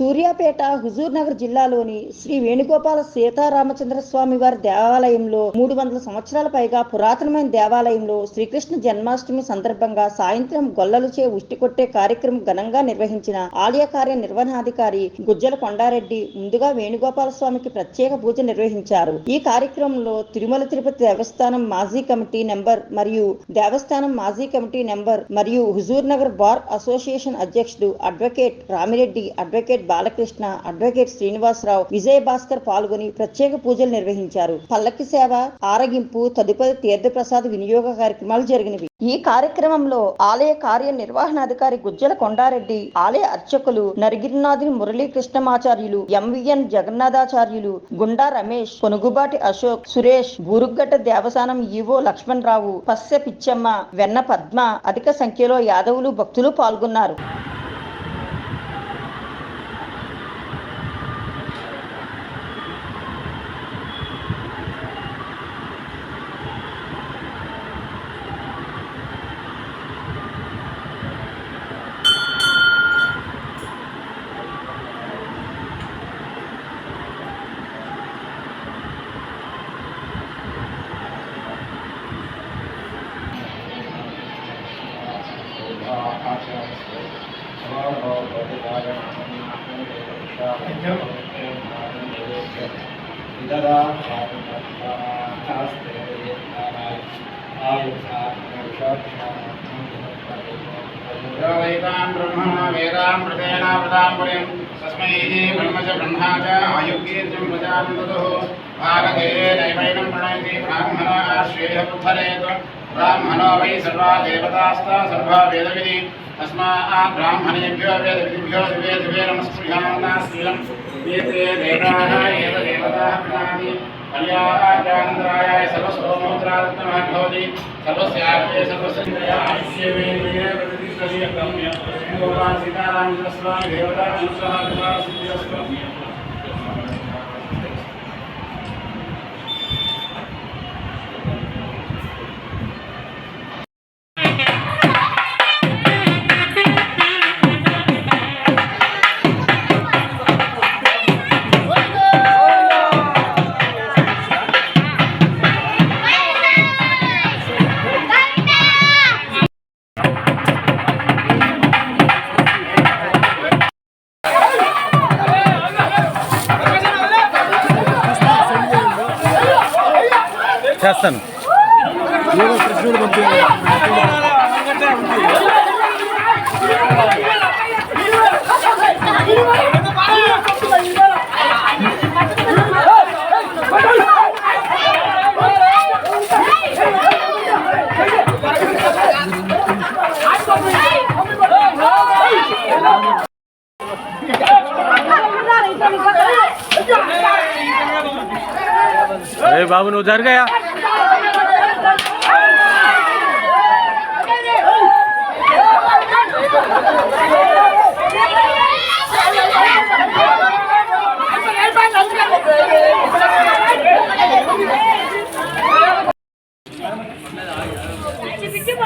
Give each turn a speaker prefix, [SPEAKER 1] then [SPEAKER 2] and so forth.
[SPEAKER 1] సూర్యాపేట హుజూర్ నగర్ జిల్లాలోని శ్రీ వేణుగోపాల సీతారామచంద్ర స్వామి వారి దేవాలయంలో 300 సంవత్సరాల పైగా పురాతనమైన దేవాలయంలో శ్రీకృష్ణ జన్మాష్టమి సందర్భంగా సాయంత్రం గొల్లలుచే ఉష్టి కొట్టే కార్యక్రమం ఘనంగా నిర్వహించిన ఆలయ కార్యనిర్వహణాధికారి గుజ్జల కొండారెడ్డి ముందుగా వేణుగోపాల స్వామికి ప్రత్యేక పూజ నిర్వహించారు. ఈ కార్యక్రమంలో తిరుమల తిరుపతి దేవస్థానం మాజీ కమిటీ నెంబర్ మరియు దేవస్థానం మాజీ కమిటీ నెంబర్ మరియు హుజూర్ నగర్ బార్ అసోసియేషన్ అధ్యక్షుడు advocate Ramireddy, advocate Balakrishna, advocate Srinivasarao, Vijaya Bhaskar పాల్గొని ప్రత్యేక పూజలు నిర్వహించారు. పల్లకి సేవ, ఆరగింపు, తదుపరి తీర్థప్రసాద వినియోగ కార్యక్రమాలు జరిగినవి. ఈ కార్యక్రమంలో ఆలయ కార్యనిర్వహణాధికారి గుజ్జల కొండారెడ్డి, ఆలయ అర్చకులు నరిగిరినాథుని మురళీకృష్ణమాచార్యులు, ఎంవిఎన్ జగన్నాథాచార్యులు, గుండా రమేష్, కొనుగుబాటి అశోక్, సురేష్, బూరుగ్గట్ట దేవస్థానం ఈవో లక్ష్మణ్ రావు, పస్సె పిచ్చమ్మ, వెన్న పద్మ, అధిక సంఖ్యలో యాదవులు భక్తులు పాల్గొన్నారు.
[SPEAKER 2] तस्मै ब्रह्म च ब्रह्मा च आयुर्गीर्जं प्रजानन्दो भारते नैवैनं प्रणयति ब्राह्मणा श्रेयमुद्धरेत् ब्राह्मणो वै सर्वा देवतास्ता सर्वा वेदविधि तस्मात् ब्राह्मणेभ्यो वेदविधिभ्यो दिवे दिवे नमस्कृत्यानास्तिलं एते देवाः एव देवताः प्रणामि कल्याणाय सर्वसोमोद्रात्मः भवति सर्वस्यार्थे सर्वसंग्रहाश्यवेन्द्रिये प्रतिष्ठति गम्य भगवान सीतारामचंद्र स्वामी देवता अनुग्रह कृपा सिद्धिरस्तु।
[SPEAKER 3] చేస్తాను. బాబు నువ్వు జరగయా.